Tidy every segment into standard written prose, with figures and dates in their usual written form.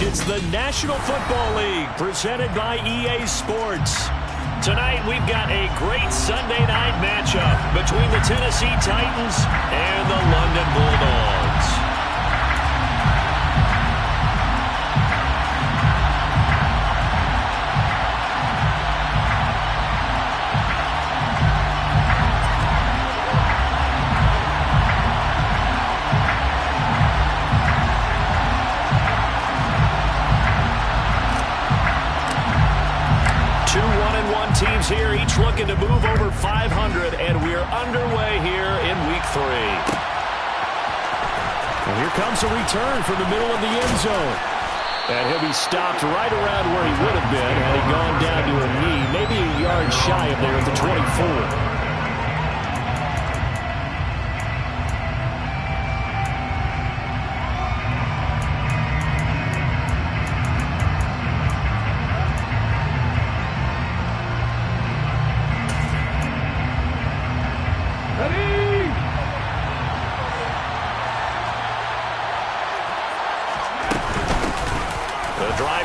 It's the National Football League presented by EA Sports. Tonight we've got a great Sunday night matchup between the Tennessee Titans and the London Bulldogs. Teams here, each looking to move over 500, and we're underway here in Week 3. And here comes a return from the middle of the end zone. And he'll be stopped right around where he would have been had he gone down to a knee, maybe a yard shy of there at the 24.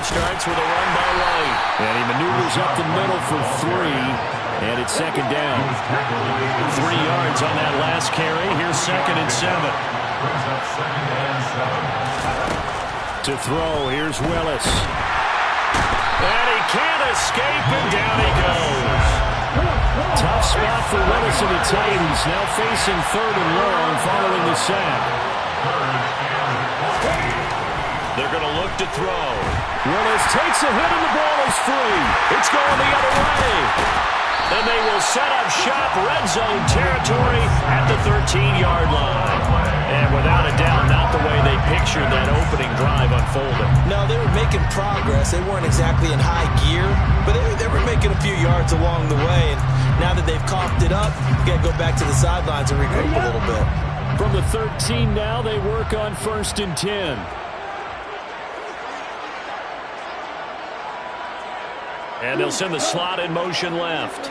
Starts with a run by White. And he maneuvers up the middle for 3. And it's second down. 3 yards on that last carry. Here's 2nd and 7. To throw, here's Willis. And he can't escape, and down he goes. Tough spot for Willis and the Titans. Now facing 3rd and long following the sack. They're going to look to throw. Willis takes a hit and the ball is free. It's going the other way. And they will set up shop, red zone territory at the 13-yard line. And without a doubt, not the way they pictured that opening drive unfolding. No, they were making progress. They weren't exactly in high gear, but they were making a few yards along the way. And now that they've coughed it up, you got to go back to the sidelines and regroup a little bit. From the 13 now, they work on 1st and 10. And they'll send the slot in motion left.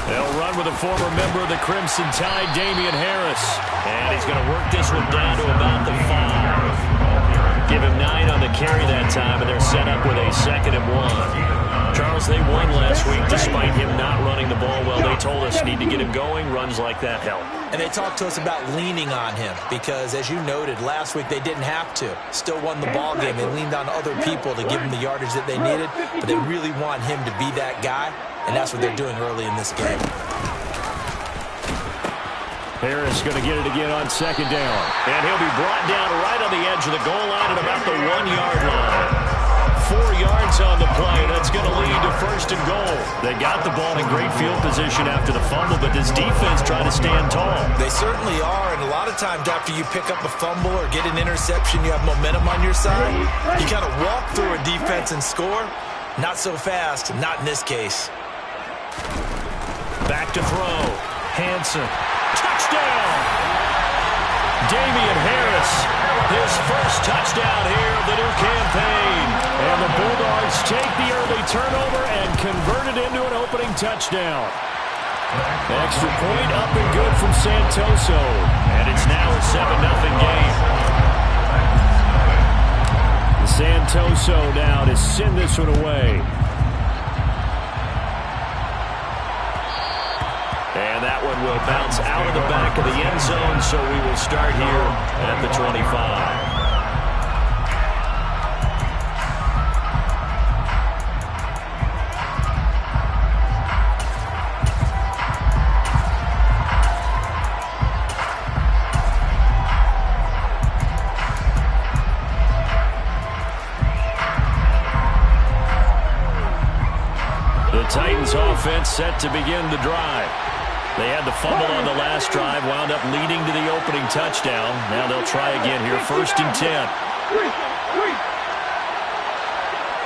They'll run with a former member of the Crimson Tide, Damian Harris. And he's going to work this one down to about the 5. Give him 9 on the carry that time, and they're set up with a 2nd and 1. Charles, they won last week despite him not running the ball well. They told us need to get him going. Runs like that help. And they talked to us about leaning on him because, as you noted, last week they didn't have to. Still won the ball game. They leaned on other people to give him the yardage that they needed, but they really want him to be that guy, and that's what they're doing early in this game. Harris going to get it again on 2nd down. And he'll be brought down right on the edge of the goal line at about the 1-yard line. 4 yards on the play. That's going to lead to 1st and goal. They got the ball in great field position after the fumble, but this defense trying to stand tall. They certainly are, and a lot of times after you pick up a fumble or get an interception, you have momentum on your side. You kind of walk through a defense and score. Not so fast, not in this case. Back to throw. Hanson. Touchdown! Damian Harris, his first touchdown here of the new campaign. And the Bulldogs take the early turnover and convert it into an opening touchdown. Extra point up and good from Santoso. And it's now a 7-0 game. Santoso now to send this one away. And that one will bounce out of the back of the end zone, so we will start here at the 25. The Titans offense set to begin the drive. They had the fumble on the last drive, wound up leading to the opening touchdown. Now they'll try again here, 1st and 10.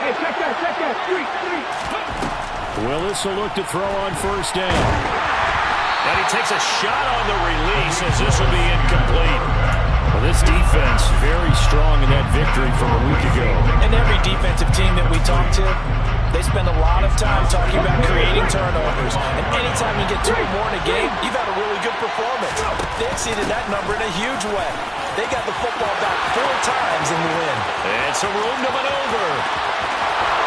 Hey, check that. Willis will look to throw on 1st down. And he takes a shot on the release as this will be incomplete. Well, this defense very strong in that victory from a week ago. And every defensive team that we talk to, they spend a lot of time talking about creating turnovers. And anytime you get 2 or more in a game, you've had a really good performance. They exceeded that number in a huge way. They got the football back 4 times in the win. And some room to maneuver.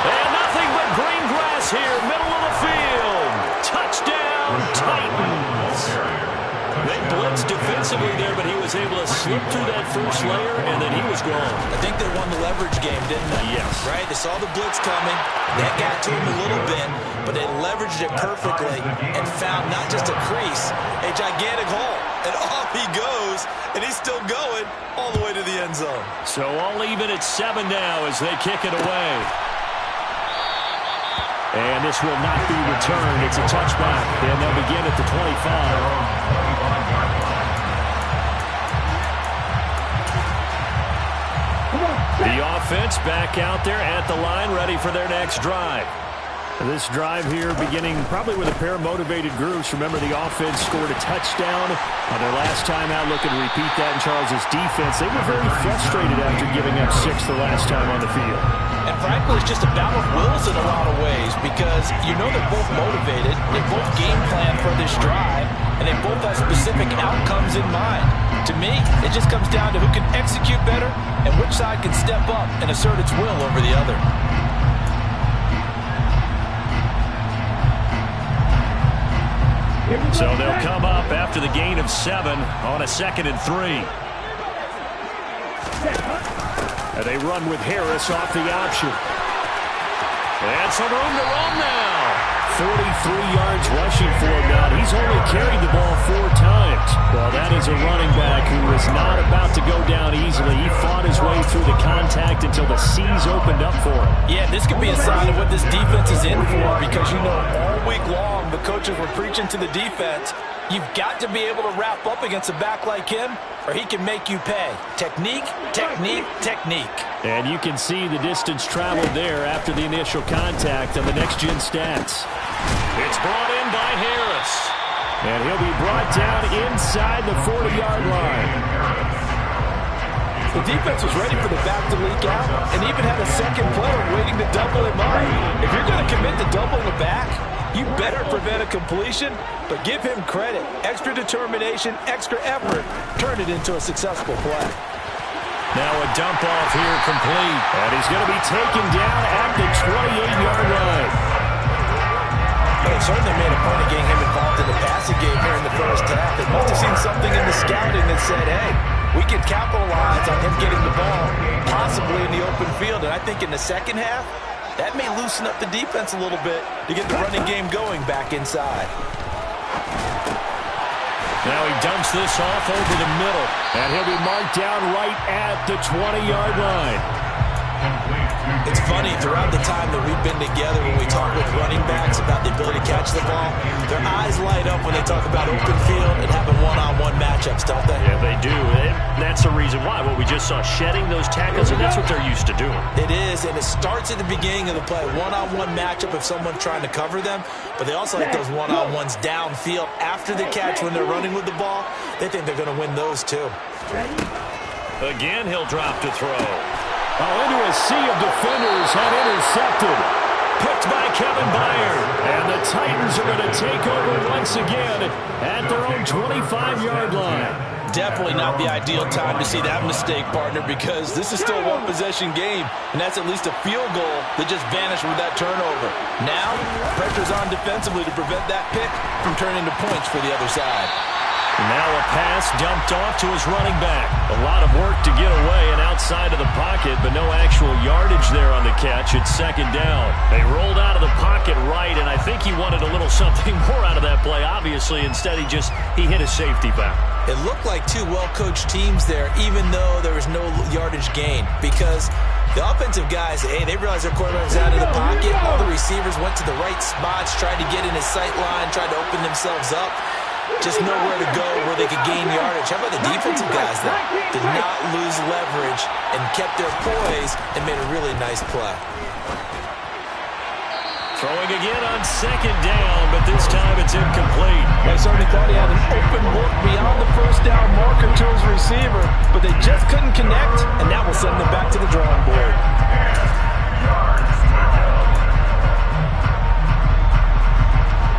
And nothing but green grass here, middle of the field. Touchdown, Titans. They blitzed defensively there, but he was able to slip through that first layer, and then he was gone. I think they won the leverage game, didn't they? Yes. Right? They saw the blitz coming. That got to him a little bit, but they leveraged it perfectly and found not just a crease, a gigantic hole. And off he goes, and he's still going all the way to the end zone. So all even at 7 now as they kick it away. And this will not be returned. It's a touchback, and they'll begin at the 25. The offense back out there at the line, ready for their next drive. This drive here beginning probably with a pair of motivated groups. Remember, the offense scored a touchdown on their last time out. Looking to repeat that in Charles's defense. They were very frustrated after giving up 6 the last time on the field. And frankly, it's just a battle of wills in a lot of ways because you know they're both motivated. They both game plan for this drive, and they both have specific outcomes in mind. To me, it just comes down to who can execute better and which side can step up and assert its will over the other. So they'll come up after the gain of 7 on a 2nd and 3. And they run with Harris off the option. And some room to run now. 43 yards rushing for him now. He's only carried the ball 4 times. Well, that is a running back who is not about to go down easily. He fought his way through the contact until the seas opened up for him. Yeah, this could be a sign of what this defense is in for because, you know, all week long the coaches were preaching to the defense. You've got to be able to wrap up against a back like him or he can make you pay. Technique, technique, technique. And you can see the distance traveled there after the initial contact on the next-gen stats. It's brought in by Harris. And he'll be brought down inside the 40-yard line. The defense was ready for the back to leak out and even had a second player waiting to double him up. If you're going to commit to doubling the back, you better prevent a completion, but give him credit. Extra determination, extra effort, turn it into a successful play. Now a dump off here complete. And he's going to be taken down at the 28-yard line. They certainly made a point of getting him involved in the passing game here in the first half. They must have seen something in the scouting that said, hey, we can capitalize on him getting the ball, possibly in the open field. And I think in the second half, that may loosen up the defense a little bit to get the running game going back inside. Now he dumps this off over the middle, and he'll be marked down right at the 20-yard line. It's funny, throughout the time that we've been together, when we talk with running backs about the ability to catch the ball, their eyes light up when they talk about open field and having one-on-one matchups, don't they? Yeah, they do. And that's the reason why. Well, we just saw shedding those tackles, and that's what they're used to doing. It is, and it starts at the beginning of the play. One-on-one matchup if someone's trying to cover them, but they also like those one-on-ones downfield after the catch when they're running with the ball. They think they're going to win those, too. Again, he'll drop to throw. Into a sea of defenders and intercepted. Picked by Kevin Byard. And the Titans are going to take over once again at their own 25-yard line. Definitely not the ideal time to see that mistake, partner, because this is still a one-possession game, and that's at least a field goal that just vanished with that turnover. Now, pressure's on defensively to prevent that pick from turning into points for the other side. Now a pass dumped off to his running back. A lot of work to get away and outside of the pocket, but no actual yardage there on the catch. It's 2nd down. They rolled out of the pocket right, and I think he wanted a little something more out of that play, obviously. Instead, he hit a safety back. It looked like 2 well-coached teams there, even though there was no yardage gain, because the offensive guys, hey, they realized their quarterback was out of the pocket. All the receivers went to the right spots, tried to get in his sight line, tried to open themselves up. Just know where to go, where they could gain yardage. How about the defensive guys that did not lose leverage and kept their poise and made a really nice play? Throwing again on 2nd down, but this time it's incomplete. I certainly thought he had an open look beyond the first down marker to his receiver, but they just couldn't connect, and that will send them back to the drawing board.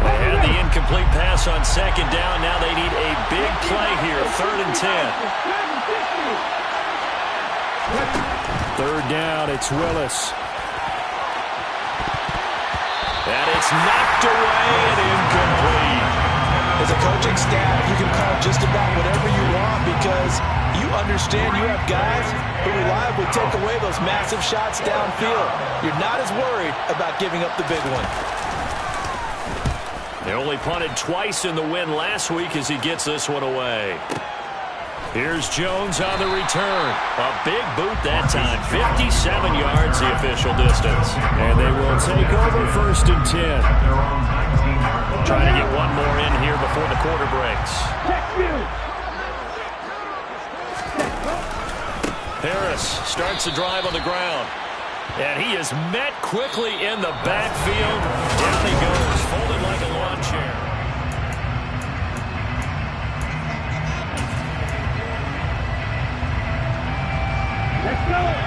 They had the incomplete pass on 2nd down. Now they need a big play here, 3rd and 10. Third down, it's Willis. And it's knocked away and incomplete. As a coaching staff, you can call just about whatever you want because you understand you have guys who reliably take away those massive shots downfield. You're not as worried about giving up the big one. They only punted twice in the win last week as he gets this one away. Here's Jones on the return. A big boot that time. 57 yards the official distance. And they will take over 1st and 10. Trying to get one more in here before the quarter breaks. Harris starts the drive on the ground. And he is met quickly in the backfield. Down he goes, folded like a lawn chair.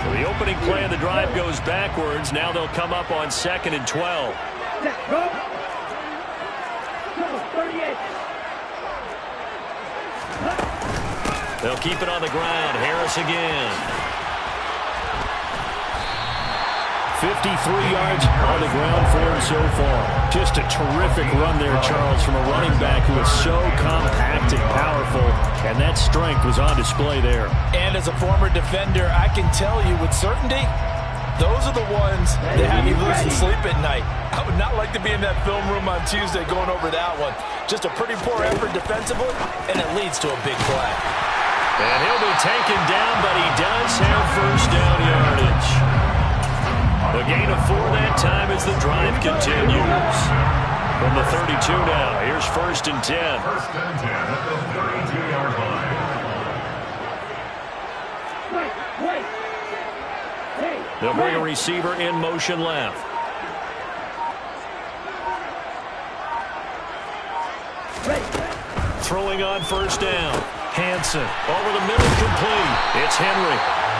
So the opening play of the drive goes backwards. Now they'll come up on 2nd and 12. They'll keep it on the ground. Harris again. 53 yards on the ground for him so far. Just a terrific run there, Charles, from a running back who is so compact and powerful, and that strength was on display there. And as a former defender, I can tell you with certainty, those are the ones that have you losing sleep at night. I would not like to be in that film room on Tuesday going over that one. Just a pretty poor effort defensively, and it leads to a big play. And he'll be taken down, but he does have 1st down yardage. A gain of 4 that time as the drive continues. From the 32 now, here's 1st and 10. 1st and 10 at the 32-yard line. They'll bring a receiver in motion left. Throwing on 1st down. Hansen over the middle, complete. It's Henry.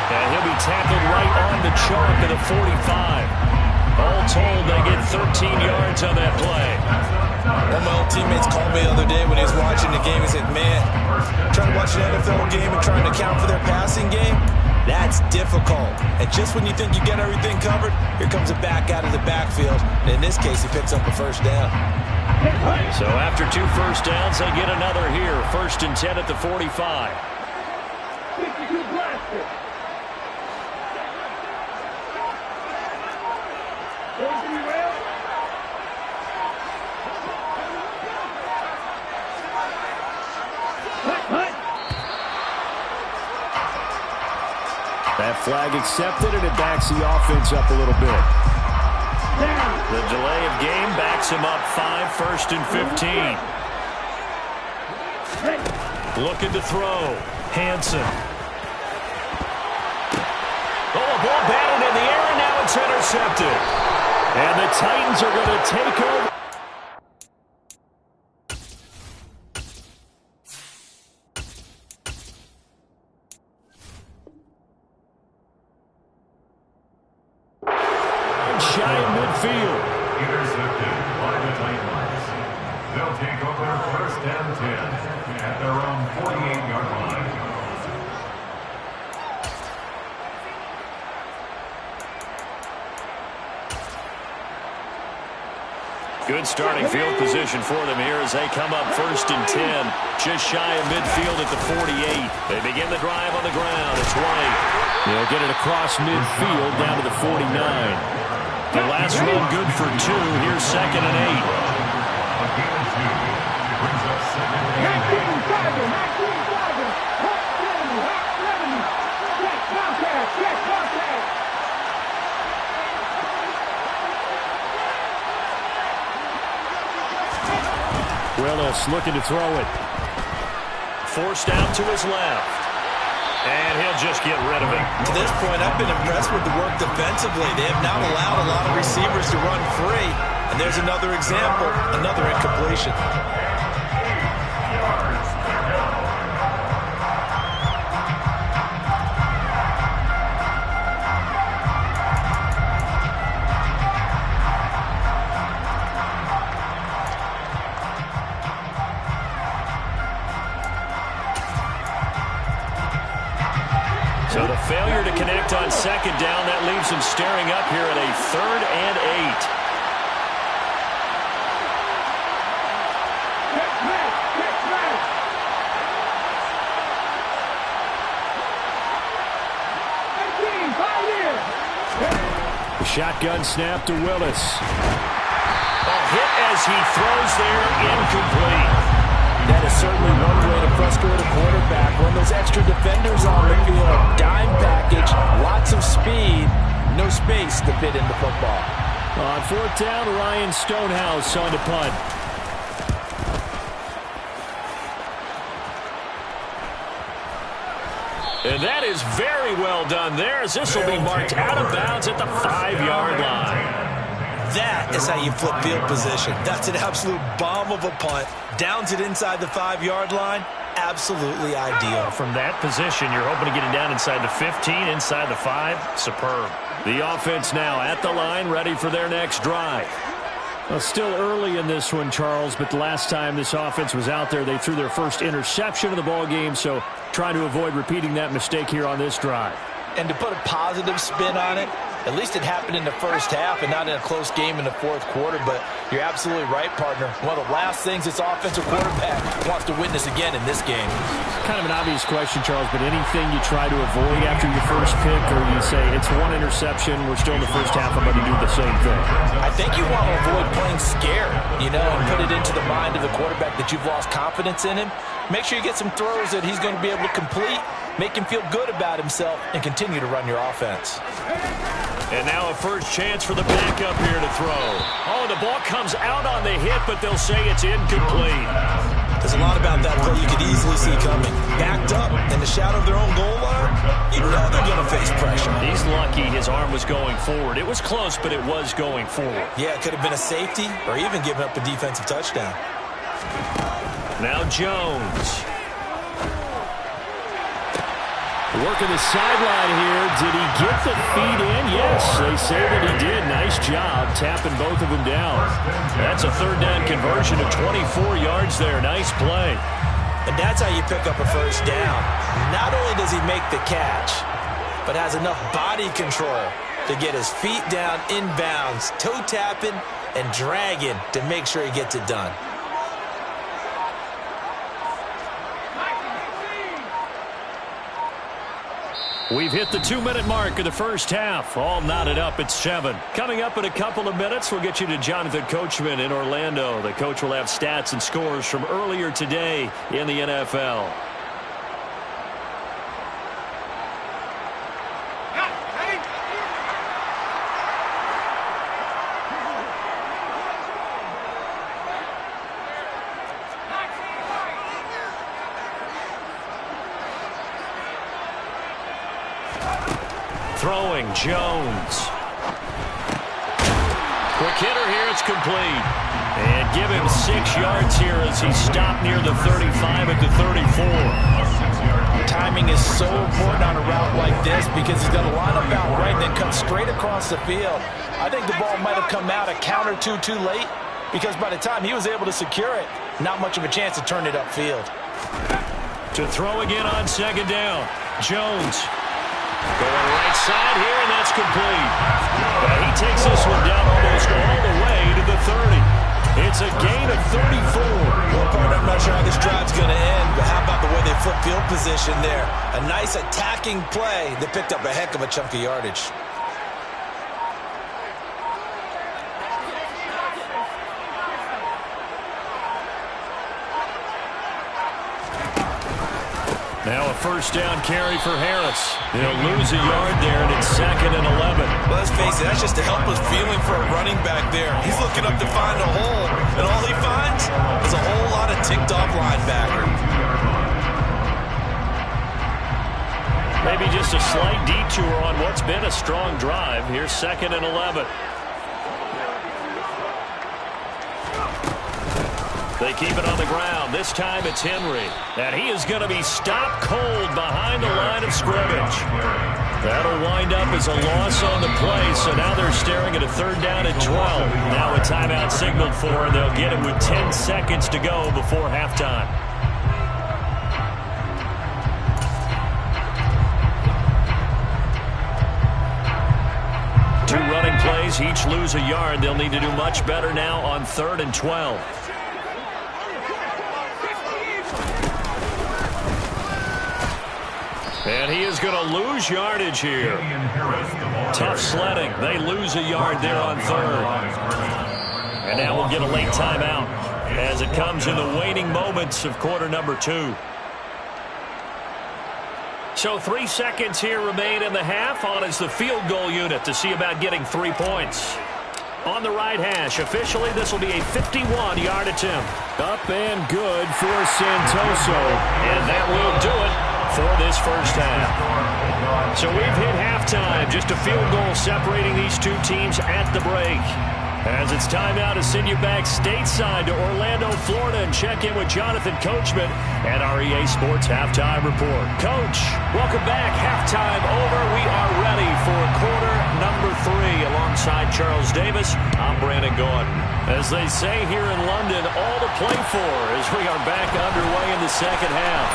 And he'll be tackled right on the chalk of the 45. All told, they get 13 yards on that play. One of my old teammates called me the other day when he was watching the game. He said, man, trying to watch an NFL game and trying to account for their passing game, that's difficult. And just when you think you get everything covered, here comes a back out of the backfield. And in this case, he picks up a 1st down. So after 2 1st downs, they get another here. 1st and 10 at the 45. That flag accepted, and it backs the offense up a little bit. The delay of game backs him up 5, 1st and 15. Looking to throw. Hansen. Oh, a ball batted in the air, and now it's intercepted. And the Titans are going to take over. Shy of midfield. Intercepted by the Titans. They'll take over 1st and 10 at their own 48-yard line. Good starting field position for them here as they come up 1st and 10. Just shy of midfield at the 48. They begin the drive on the ground. It's White. They'll get it across midfield down to the 49. The last run good for 2. Here's 2nd and 8. A gain of 2 brings up 2nd and 8. Willis looking to throw it. Forced out to his left. And he'll just get rid of it. To this point, I've been impressed with the work defensively. They have not allowed a lot of receivers to run free. And there's another example, another incompletion. failure to connect on second down. That leaves him staring up here at a 3rd and 8. The shotgun snap to Willis. A hit as he throws there, incomplete. That is certainly one way to frustrate a quarterback. Run those extra defenders on the field. Dime package, lots of speed, no space to fit into football. On 4th down, Ryan Stonehouse on the punt. And that is very well done there, as this will be marked out of bounds at the 5-yard line. That is how you flip field position. That's an absolute bomb of a punt. Downs it inside the 5-yard line. Absolutely ideal. From that position, you're hoping to get it down inside the 15, inside the 5. Superb. The offense now at the line, ready for their next drive. Well, still early in this one, Charles, but the last time this offense was out there, they threw their first interception of the ball game, so trying to avoid repeating that mistake here on this drive. And to put a positive spin on it, at least it happened in the first half and not in a close game in the 4th quarter. But you're absolutely right, partner. One of the last things this offensive quarterback wants to witness again in this game. Kind of an obvious question, Charles, but anything you try to avoid after your first pick, or you say it's one interception, we're still in the first half, I'm going to do the same thing? I think you want to avoid playing scared, and put it into the mind of the quarterback that you've lost confidence in him. Make sure you get some throws that he's going to be able to complete, make him feel good about himself, and continue to run your offense. And now a first chance for the backup here to throw. Oh, the ball comes out on the hit, but they'll say it's incomplete. There's a lot about that play you could easily see coming. Backed up in the shadow of their own goal line, you know they're going to face pressure. He's lucky his arm was going forward. It was close, but it was going forward. Yeah, it could have been a safety or even given up a defensive touchdown. Now Jones. Working the sideline here. Did he get the feet in? Yes, they say that he did. Nice job tapping both of them down. That's a 3rd down conversion of 24 yards there. Nice play. And that's how you pick up a first down. Not only does he make the catch, but has enough body control to get his feet down inbounds, toe tapping and dragging to make sure he gets it done. We've hit the 2-minute mark of the first half. All knotted up at 7. Coming up in a couple of minutes, we'll get you to Jonathan Coachman in Orlando. The coach will have stats and scores from earlier today in the NFL. Throwing, Jones. Quick hitter here, it's complete. And give him 6 yards here as he stopped near the 35 at the 34. Timing is so important on a route like this because he's got to line up out right and then cut straight across the field. I think the ball might have come out a count or two too late because by the time he was able to secure it, not much of a chance to turn it upfield. To throw again on second down, Jones. Going right side here, and that's complete. He takes this one down almost all the way to the 30. It's a gain of 34. Well, partner, I'm not sure how this drive's going to end, but how about the way they flip field position there? A nice attacking play that picked up a heck of a chunk of yardage. Now a first down carry for Harris. He'll lose a yard there, and it's 2nd and 11. Well, let's face it, that's just a helpless feeling for a running back there. He's looking up to find a hole, and all he finds is a whole lot of ticked-off linebacker. Maybe just a slight detour on what's been a strong drive. Here's 2nd and 11. They keep it on the ground. This time it's Henry. And he is going to be stopped cold behind the line of scrimmage. That'll wind up as a loss on the play, so now they're staring at a 3rd down and 12. Now a timeout signaled for, and they'll get it with 10 seconds to go before halftime. 2 running plays, each lose a yard. They'll need to do much better now on 3rd and 12. And he is going to lose yardage here. Tough sledding. They lose a yard there on 3rd. And now we'll get a late timeout as it comes in the waning moments of quarter number 2. So 3 seconds here remain in the half. On is the field goal unit to see about getting 3 points. On the right hash, officially this will be a 51-yard attempt. Up and good for Santoso. And that will do it for this first half. So we've hit halftime. Just a field goal separating these 2 teams at the break. As it's time now to send you back stateside to Orlando, Florida, and check in with Jonathan Coachman at our EA Sports Halftime Report. Coach, welcome back. Halftime over. We are ready for quarter number 3. Alongside Charles Davis, I'm Brandon Gordon. As they say here in London, all to play for as we are back underway in the second half.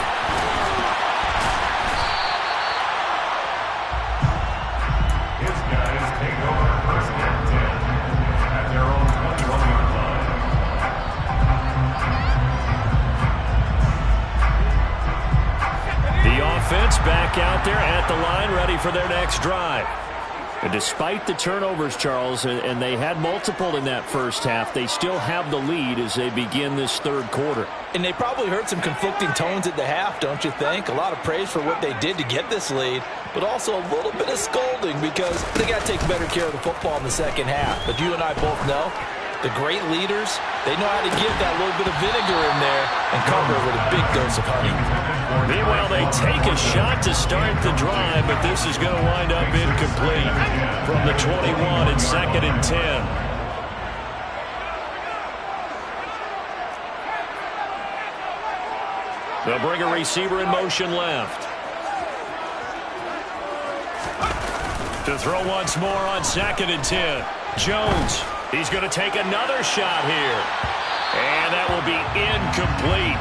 Offense back out there at the line, ready for their next drive. And despite the turnovers, Charles, and they had multiple in that first half, they still have the lead as they begin this 3rd quarter. And they probably heard some conflicting tones at the half, don't you think? A lot of praise for what they did to get this lead, but also a little bit of scolding because they got to take better care of the football in the second half. But you and I both know the great leaders, they know how to give that little bit of vinegar in there and cover it with a big dose of honey. Meanwhile, they take a shot to start the drive, but this is going to wind up incomplete from the 21 and 2nd and 10. They'll bring a receiver in motion left. To throw once more on 2nd and 10. Jones. He's going to take another shot here. And that will be incomplete.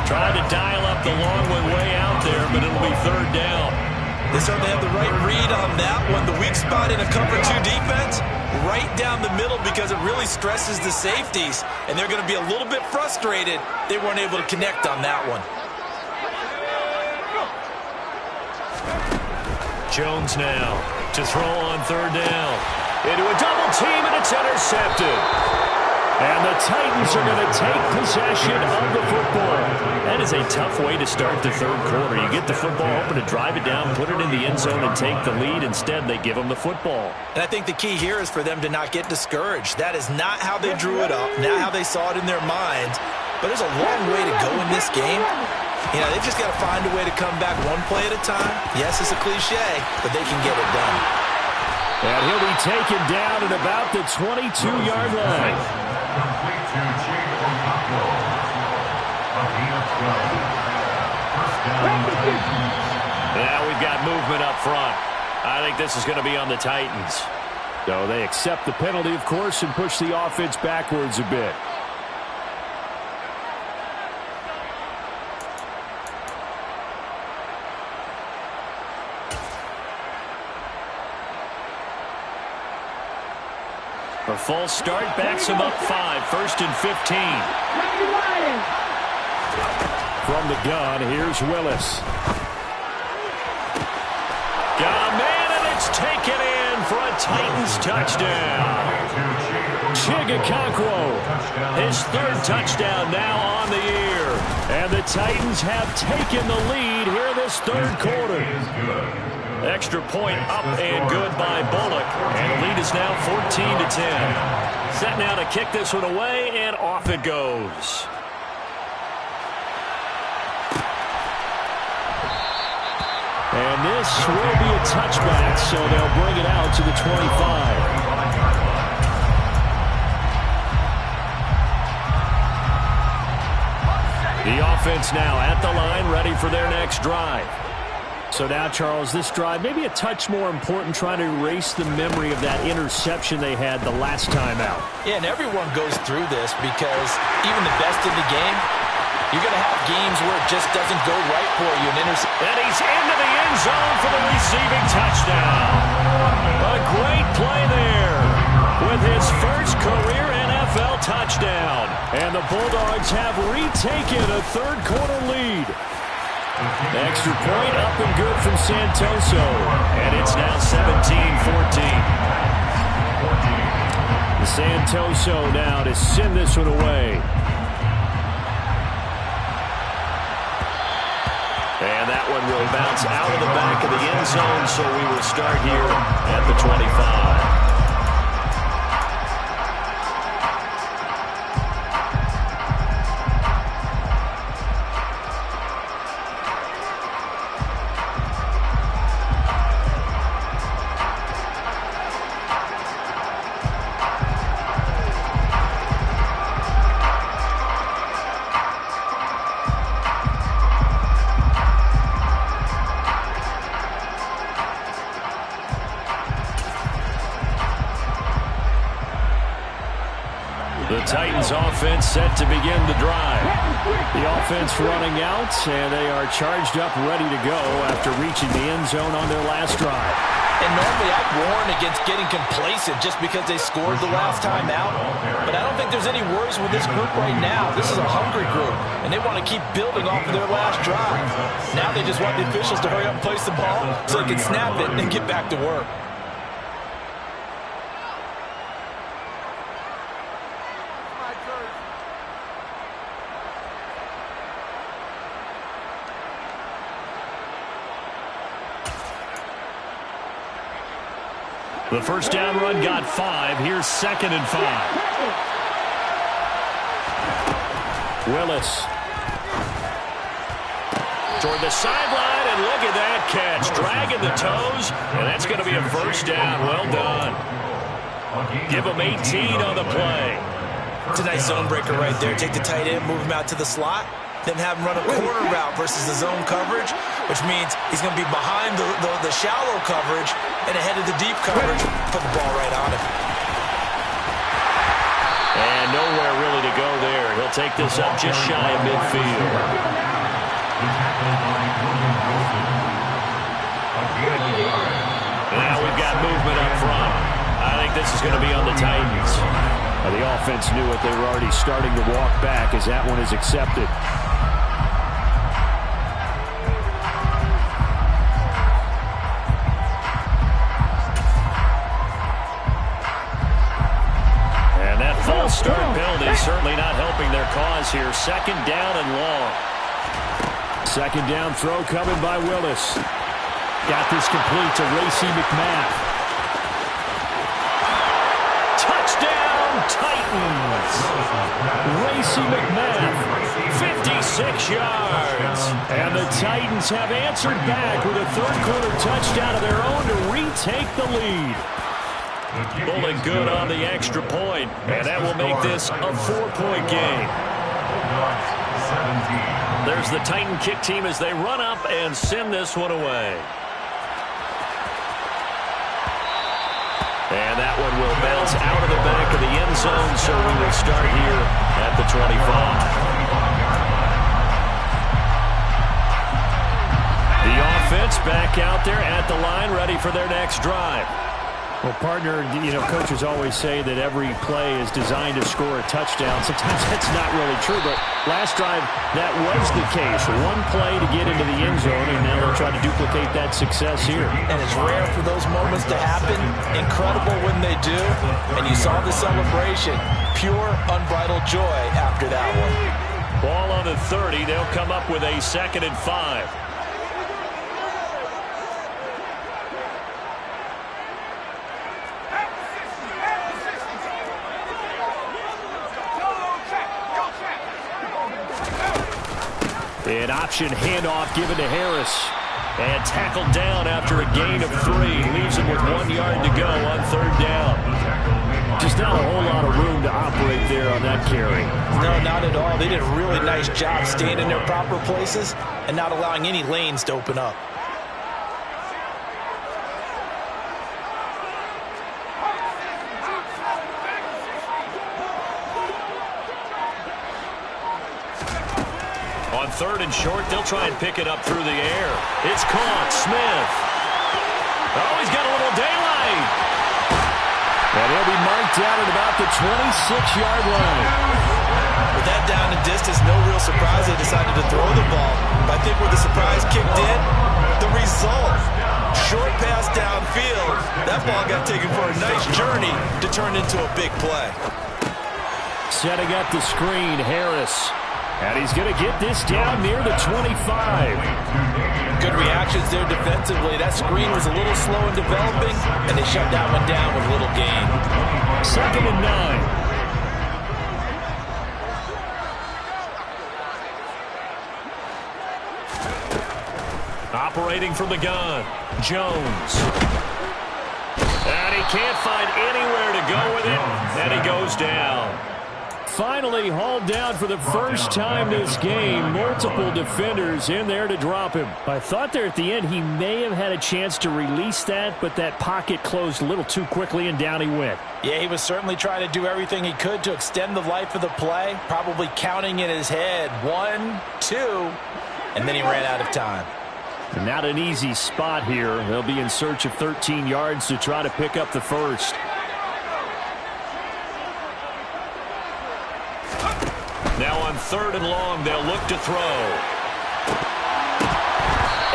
Trying to dial up the long one way out there, but it'll be 3rd down. They certainly have the right read on that one. The weak spot in a cover 2 defense, right down the middle because it really stresses the safeties. And they're going to be a little bit frustrated they weren't able to connect on that one. Jones now to throw on 3rd down. Into a double team, and it's intercepted. And the Titans are going to take possession of the football. That is a tough way to start the 3rd quarter. You get the football open to drive it down, put it in the end zone, and take the lead. Instead, they give them the football. And I think the key here is for them to not get discouraged. That is not how they drew it up, not how they saw it in their minds. But there's a long way to go in this game. You know, they've just got to find a way to come back one play at a time. Yes, it's a cliche, but they can get it done. And he'll be taken down at about the 22-yard line. Now we've got movement up front. I think this is going to be on the Titans. So they accept the penalty, of course, and push the offense backwards a bit. A false start backs him up 5, 1st and 15. From the gun, here's Willis. Got a man, and it's taken in for a Titans touchdown. Chigakonkwo, his 3rd touchdown now on the year. And the Titans have taken the lead here this 3rd quarter. Extra point up and good by Bullock. And the lead is now 14-10. Set now to kick this one away, and off it goes. And this will be a touchback, so they'll bring it out to the 25. The offense now at the line, ready for their next drive. So now, Charles, this drive maybe a touch more important, trying to erase the memory of that interception they had the last time out. Yeah, and everyone goes through this because even the best in the game, You're going to have games where it just doesn't go right for you. And he's into the end zone for the receiving touchdown. A great play there with his first career NFL touchdown. And the Bulldogs have retaken a third-quarter lead. Extra point up and good from Santoso. And it's now 17-14. Santoso now to send this one away. And that one will bounce out of the back of the end zone, so we will start here at the 25. The Titans offense set to begin the drive. The offense running out, and they are charged up, ready to go after reaching the end zone on their last drive. And normally I'd warn against getting complacent just because they scored the last time out. But I don't think there's any worries with this group right now. This is a hungry group, and they want to keep building off of their last drive. Now they just want the officials to hurry up and place the ball so they can snap it and get back to work. The first down run got 5. Here's 2nd and 5. Willis. Toward the sideline, and look at that catch. Dragging the toes, and that's going to be a first down. Well done. Give him 18 on the play. It's a nice zone breaker right there. Take the tight end, move him out to the slot, then have him run a corner route versus the zone coverage, which means he's going to be behind the shallow coverage and ahead of the deep coverage. Put the ball right on him. And nowhere really to go there. He'll take this up just shy of midfield. Now we've got movement up front. I think this is going to be on the Titans. The offense knew it. They were already starting to walk back as that one is accepted. And that false start penalty certainly not helping their cause here. 2nd down and long. 2nd down throw coming by Willis. Got this complete to Racey McMath. Titans. Racey McMath, 56 yards. And the Titans have answered back with a third-quarter touchdown of their own to retake the lead. Pulling good on the extra point, and that will make this a 4-point game. There's the Titan kick team as they run up and send this one away. And that one will bounce out of the back of the end zone, so we will start here at the 25. The offense back out there at the line, ready for their next drive. Well, partner, coaches always say that every play is designed to score a touchdown. Sometimes that's not really true, but last drive, that was the case. One play to get into the end zone, and now they'll try to duplicate that success here. And it's rare for those moments to happen. Incredible when they do. And you saw the celebration. Pure, unbridled joy after that one. Ball on the 30. They'll come up with a 2nd and 5. An option handoff given to Harris. And tackled down after a gain of 3. Leaves him with 1 yard to go on 3rd down. Just not a whole lot of room to operate there on that carry. No, not at all. They did a really nice job staying in their proper places and not allowing any lanes to open up. On 3rd and short, they'll try and pick it up through the air. It's caught. Smith. Oh, he's got a little daylight. And he'll be marked down at about the 26-yard line. With that down and distance, no real surprise they decided to throw the ball. But I think where the surprise kicked in, the result. Short pass downfield. That ball got taken for a nice journey to turn into a big play. Setting up the screen, Harris. And he's going to get this down near the 25. Good reactions there defensively. That screen was a little slow in developing, and they shut that one down with little gain. 2nd and 9. Operating from the gun, Jones. And he can't find anywhere to go with it, and he goes down. Finally hauled down for the first time this game. Multiple defenders in there to drop him. I thought there at the end he may have had a chance to release that, but that pocket closed a little too quickly, and down he went. Yeah, he was certainly trying to do everything he could to extend the life of the play, probably counting in his head 1, 2, and then he ran out of time. Not an easy spot here. They'll be in search of 13 yards to try to pick up the first. Now on 3rd and long, they'll look to throw.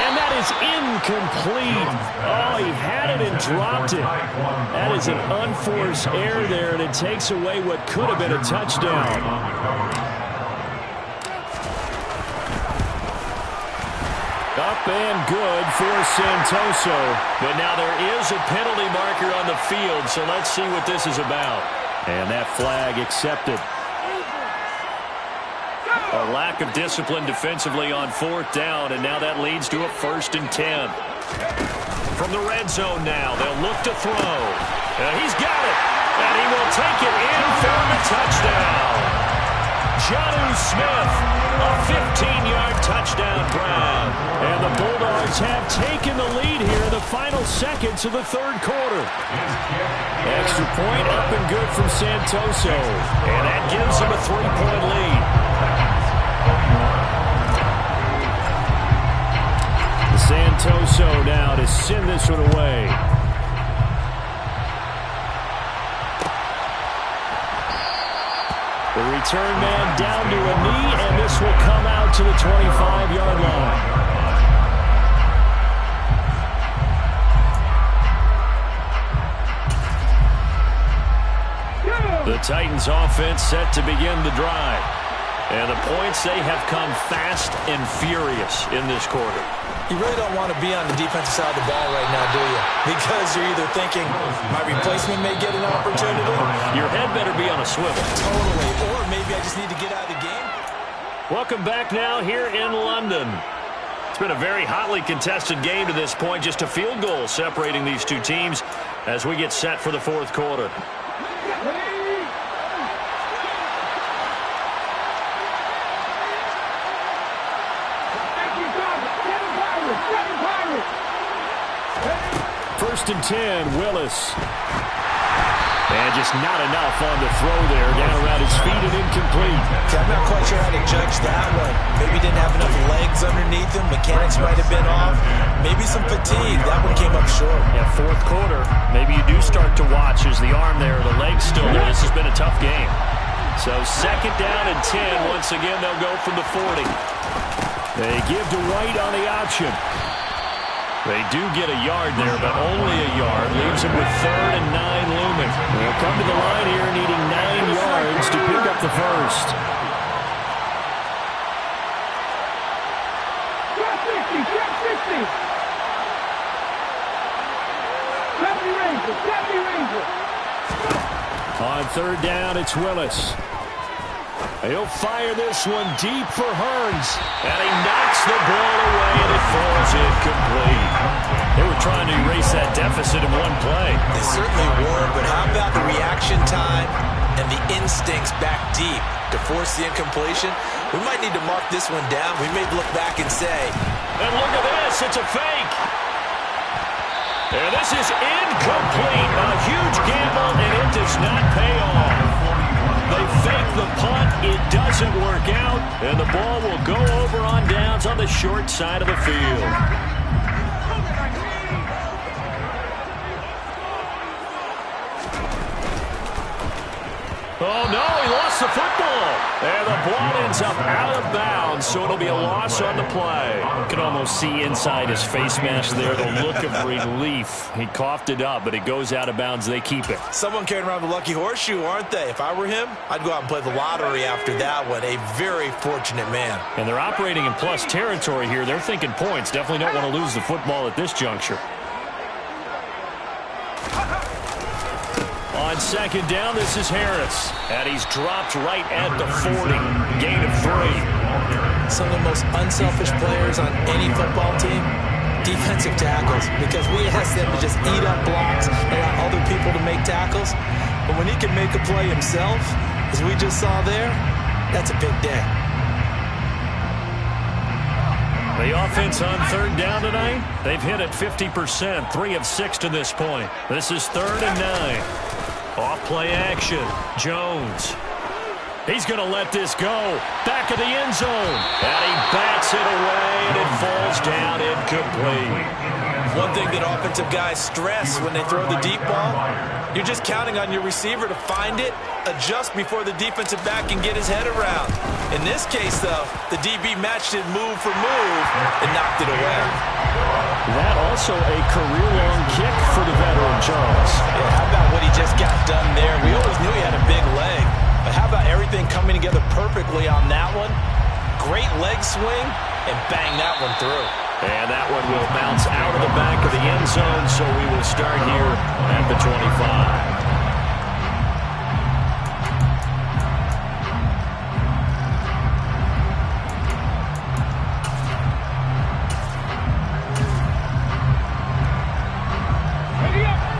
And that is incomplete. Oh, he had it and dropped it. That is an unforced error there, and it takes away what could have been a touchdown. Up and good for Santoso. But now there is a penalty marker on the field, so let's see what this is about. And that flag accepted. A lack of discipline defensively on 4th down, and now that leads to a 1st and 10. From the red zone now, they'll look to throw. He's got it, and he will take it in for the touchdown. Jonnu Smith, a 15-yard touchdown grab. And the Bulldogs have taken the lead here in the final seconds of the 3rd quarter. Extra point up and good from Santoso. And that gives him a 3-point lead. Santoso now to send this one away. The return man down to a knee, and this will come out to the 25-yard line. The Titans offense set to begin the drive. And the points, they have come fast and furious in this quarter. You really don't want to be on the defensive side of the ball right now, do you? Because you're either thinking, my replacement may get an opportunity. Your head better be on a swivel. Totally. Or maybe I just need to get out of the game. Welcome back now here in London. It's been a very hotly contested game to this point. Just a field goal separating these two teams as we get set for the 4th quarter. First and 10, Willis. And just not enough on the throw there. Down around his feet and incomplete. I'm not quite sure how to judge that one. Maybe didn't have enough legs underneath him. Mechanics might have been off. Maybe some fatigue. That one came up short. Yeah, 4th quarter. Maybe you do start to watch as the arm there, the leg's still there. This has been a tough game. So 2nd down and 10. Once again, they'll go from the 40. They give to White on the option. They do get a yard there, but only a yard. Leaves them with 3rd and 9 looming. They'll come to the line here needing 9 yards to pick up the first. Drop 50, drop 50. Deputy Ranger, Deputy Ranger. On 3rd down, it's Willis. He'll fire this one deep for Hearns. And he knocks the ball away, and it falls incomplete. They were trying to erase that deficit in one play. They certainly were, but how about the reaction time and the instincts back deep to force the incompletion? We might need to mark this one down. We may look back and say, and look at this, it's a fake. And this is incomplete. A huge gamble, and it does not pay off. They fake the punt. It doesn't work out, and the ball will go over on downs on the short side of the field. Oh, no, he lost the football. And the ball ends up out of bounds, so it'll be a loss on the play. You can almost see inside his face mask there the look of relief. He coughed it up, but it goes out of bounds. They keep it. Someone carrying around the lucky horseshoe, aren't they? If I were him, I'd go out and play the lottery after that one. A very fortunate man. And they're operating in plus territory here. They're thinking points. Definitely don't want to lose the football at this juncture. On second down, this is Harris. And he's dropped right at the 40. Gain of 3. Some of the most unselfish players on any football team, defensive tackles, because we ask them to just eat up blocks and allow other people to make tackles. But when he can make a play himself, as we just saw there, that's a big day. The offense on third down tonight, they've hit it 50%, 3 of 6 to this point. This is 3rd and 9. Off play action, Jones. He's going to let this go. Back of the end zone. And he bats it away, and it falls down incomplete. One thing that offensive guys stress when they throw the deep ball, you're just counting on your receiver to find it, adjust before the defensive back can get his head around. In this case, though, the DB matched it move for move and knocked it away. That also a career-long kick for the veteran, Charles. Yeah, how about what he just got done there? We always knew he had a big leg, but how about everything coming together perfectly on that one? Great leg swing, and bang that one through. And that one will bounce out of the back of the end zone, so we will start here at the 25.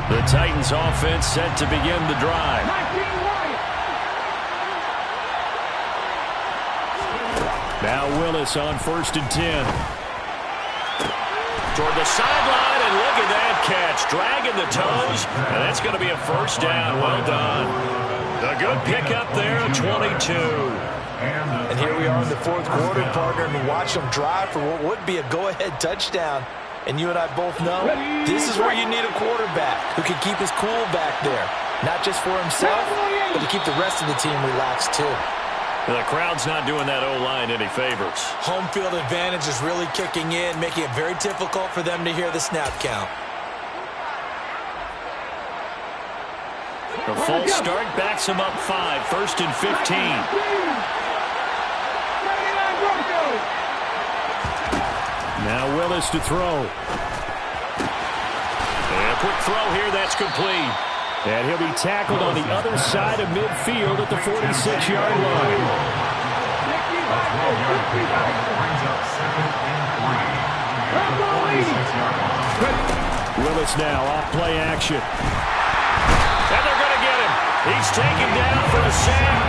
The Titans offense set to begin the drive. Now Willis on 1st and 10. Toward the sideline, and look at that catch. Dragging the toes, and that's going to be a first down. Well done. A good pickup there, 22. And here we are in the 4th quarter, partner, and watch them drive for what would be a go-ahead touchdown. And you and I both know this is where you need a quarterback who can keep his cool back there. Not just for himself, but to keep the rest of the team relaxed too. The crowd's not doing that O-line any favors. Home field advantage is really kicking in, making it very difficult for them to hear the snap count. The false start backs him up 5, 1st and 15. Now Willis to throw. And a quick throw here, that's complete. And he'll be tackled on the other side of midfield at the 46-yard line. Willis now off play action. And they're going to get him. He's taken down for a sack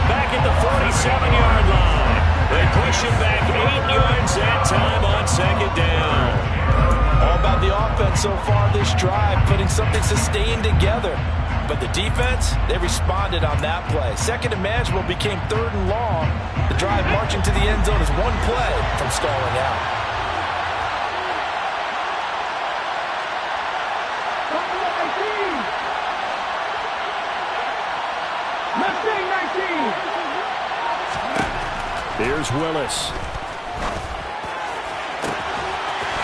back at the 47-yard line. They push him back 8 yards that time on 2nd down. All about the offense so far this drive, putting something sustained together. But the defense, they responded on that play. 2nd and manageable became 3rd and long. The drive marching to the end zone is one play from stalling out. Here's Willis.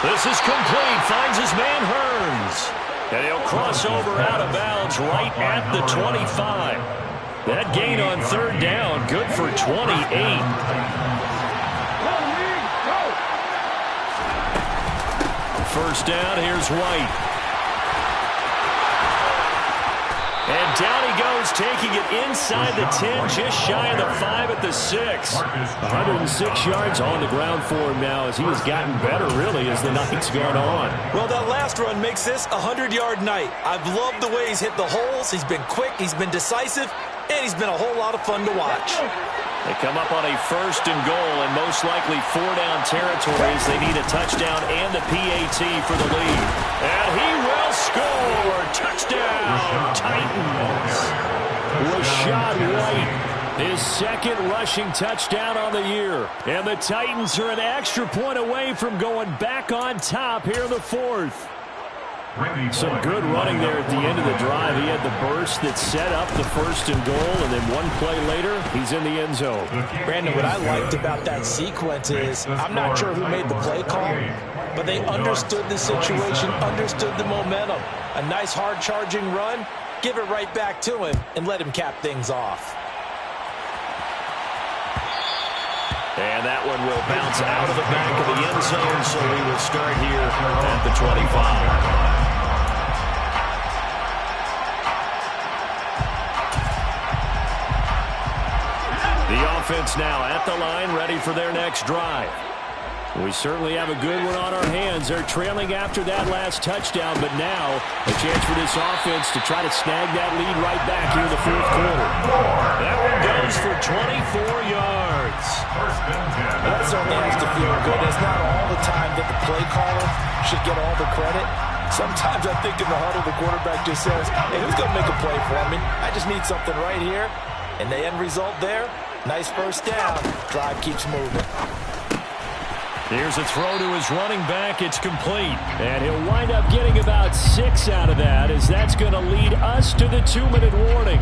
This is complete. Finds his man Hearns. And he'll cross over out of bounds right at the 25. That gain on 3rd down, good for 28. First down, here's White. And down he goes, taking it inside the 10, just shy of the 5 at the 6. 106 yards on the ground for him now as he has gotten better, really, as the night's gone on. Well, that last run makes this a 100-yard night. I've loved the way he's hit the holes. He's been quick, he's been decisive, and he's been a whole lot of fun to watch. They come up on a 1st and goal, and most likely 4-down territories. They need a touchdown and a PAT for the lead. And he will score. Touchdown, Titans. Rashad White His second rushing touchdown on the year. And the Titans are an extra point away from going back on top here in the fourth. Some good running there at the end of the drive. He had the burst that set up the first and goal, and then one play later, he's in the end zone. Brandon, what I liked about that sequence is I'm not sure who made the play call, but they understood the situation, understood the momentum. A nice hard-charging run, give it right back to him, and let him cap things off. And that one will bounce out of the back of the end zone, so we will start here at the 25. The offense now at the line, ready for their next drive. We certainly have a good one on our hands. They're trailing after that last touchdown, but now a chance for this offense to try to snag that lead right back here in the fourth quarter. That one goes for 24 yards. That certainly has to feel good. It's not all the time that the play caller should get all the credit. Sometimes I think in the huddle, the quarterback just says, hey, who's going to make a play for me? I just need something right here. And the end result there, nice first down. Drive keeps moving. Here's a throw to his running back. It's complete. And he'll wind up getting about 6 out of that, as that's going to lead us to the 2-minute warning.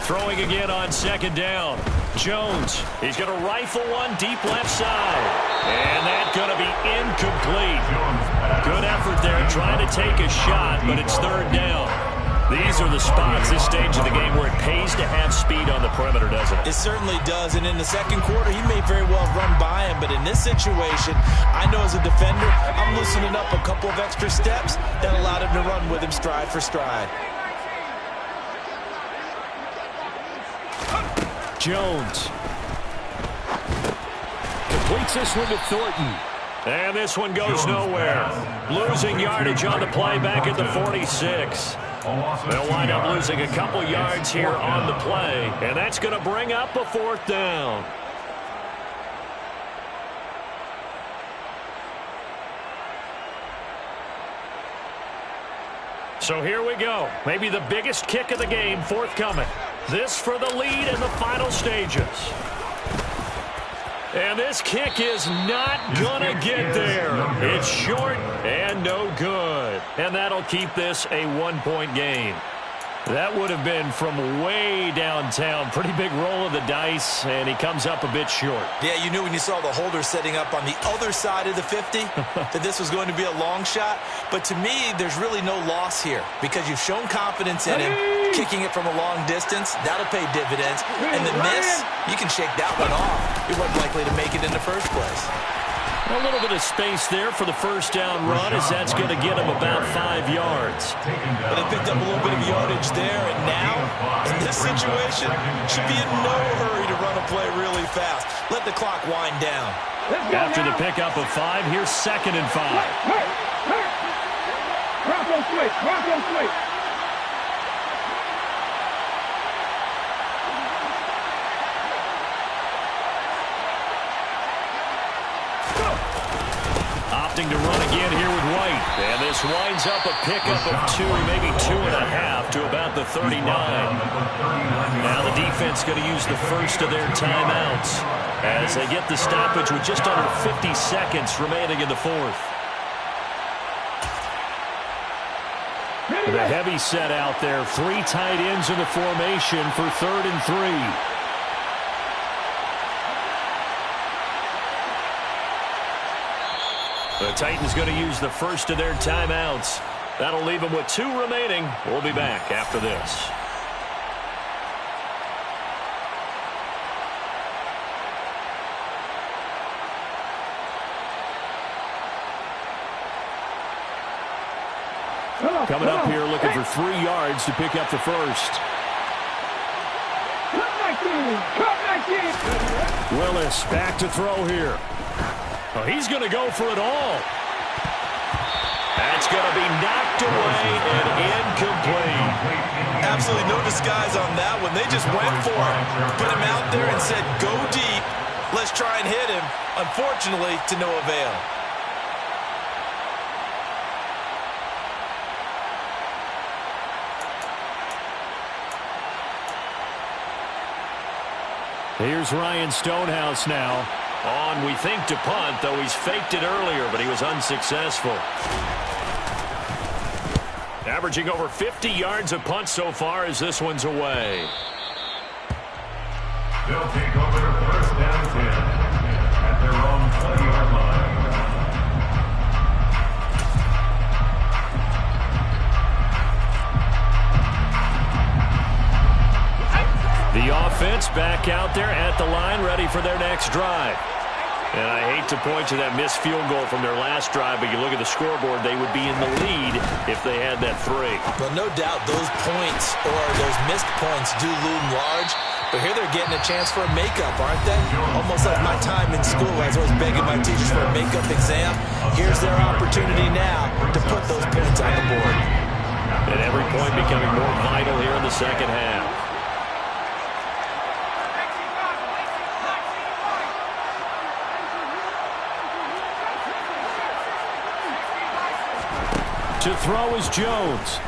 Throwing again on second down. Jones, he's going to rifle one deep left side. And that's going to be incomplete. Good effort there trying to take a shot, but it's third down. These are the spots, this stage of the game, where it pays to have speed on the perimeter, doesn't it? It certainly does, and in the second quarter, he may very well run by him, but in this situation, I know as a defender, I'm loosening up a couple of extra steps that allowed him to run with him stride for stride. Jones completes this one to Thornton. And this one goes nowhere. Losing yardage on the play back at the 46. They'll wind up losing a couple yards here on the play. And that's going to bring up a fourth down. So here we go. Maybe the biggest kick of the game forthcoming. This for the lead in the final stages. And this kick is not gonna get there. It's short and no good. And that'll keep this a 1-point game. That would have been from way downtown. Pretty big roll of the dice, and he comes up a bit short. Yeah, you knew when you saw the holder setting up on the other side of the 50 that this was going to be a long shot. But to me, there's really no loss here because you've shown confidence in him. Kicking it from a long distance, that'll pay dividends. And the miss, you can shake that one off. He wasn't likely to make it in the first place. A little bit of space there for the first down run, as that's going to get him about 5 yards. But they picked up a little bit of yardage there, and now, in this situation, should be in no hurry to run a play really fast. Let the clock wind down. After the pickup of 5, here's 2nd and 5. Cross on switch, cross on switch. Opting to run again here with White. And this winds up a pickup of 2, maybe 2.5 to about the 39. Now the defense going to use the first of their timeouts as they get the stoppage with just under 50 seconds remaining in the fourth. The heavy set out there. 3 tight ends in the formation for 3rd and 3. The Titans going to use the first of their timeouts. That'll leave them with 2 remaining. We'll be back after this. Coming up here looking for 3 yards to pick up the first. Willis back to throw here. Oh, he's going to go for it all. That's going to be knocked away and incomplete. Absolutely no disguise on that one. They just went for it. Put him out there and said, go deep. Let's try and hit him. Unfortunately, to no avail. Here's Ryan Stonehouse now. On, we think, to punt, though he's faked it earlier, but he was unsuccessful. Averaging over 50 yards a punt so far as this one's away. They'll take over first down 10 at their own 20-yard line. The offense back out there at the line, ready for their next drive. And I hate to point to that missed field goal from their last drive, but you look at the scoreboard, they would be in the lead if they had that 3. Well, no doubt those points or those missed points do loom large, but here they're getting a chance for a makeup, aren't they? Almost like my time in school. I was always begging my teachers for a makeup exam. Here's their opportunity now to put those points on the board. And every point becoming more vital here in the second half. To throw is Jones.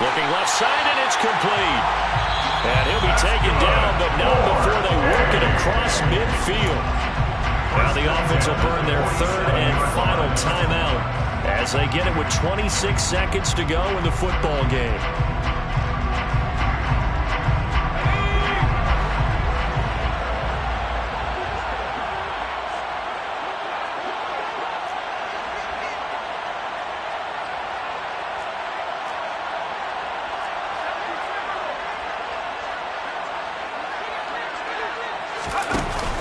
Looking left side, and it's complete. And he'll be taken down, but not before they work it across midfield. Now the offense will burn their 3rd and final timeout as they get it with 26 seconds to go in the football game.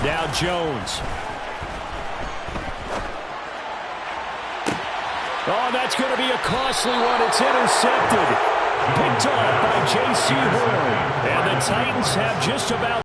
Now Jones. Oh, that's going to be a costly one. It's intercepted. Picked off by J.C. Horn. And the Titans have just about